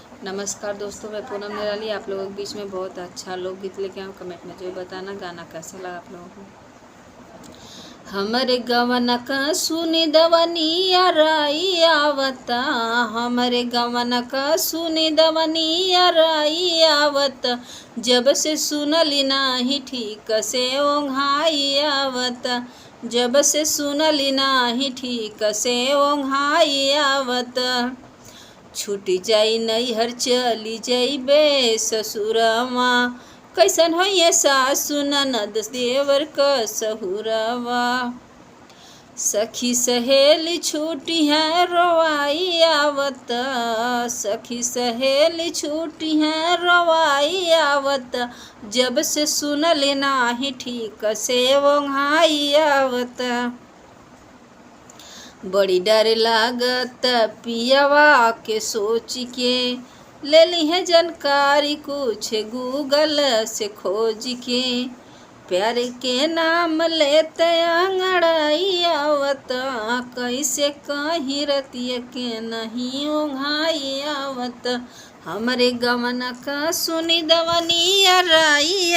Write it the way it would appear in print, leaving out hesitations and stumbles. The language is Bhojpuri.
नमस्कार दोस्तों, मैं पूनम निराली आप लोगों के बीच में बहुत अच्छा लोकगीत लेके आऊँ। कमेंट में जो बताना गाना कैसा लगा आप लोगों को। हमरे गवन का सुनी दवनिया राई आवता, हमरे गवन का सुनी दवनिया राई आवता, जब से सुनली नाही ठीक से ओंघाई आवता, जब से सुनली नाही ठीक से ओंघाई आवता। छूटी जाई नैहर चली जाइबे ससुरवा, कैसन है सासु ननद देवर क सहुरवा। सखी सहेली छूटी है रवाई आवत, सखी सहेली छूटी है रवाई आवत, जब से सुनले नाही ठीक से ओंघाई आवत। बड़ी डर लागत पियवा के सोच के, ले ली है जानकारी कुछ गूगल से खोज के। प्यार के नाम लेते अंगड़ाई आवत, कैसे कहीं रतिया के नहीं ओंघाई आवत। हमरे गमन का सुनी दवनिया राई।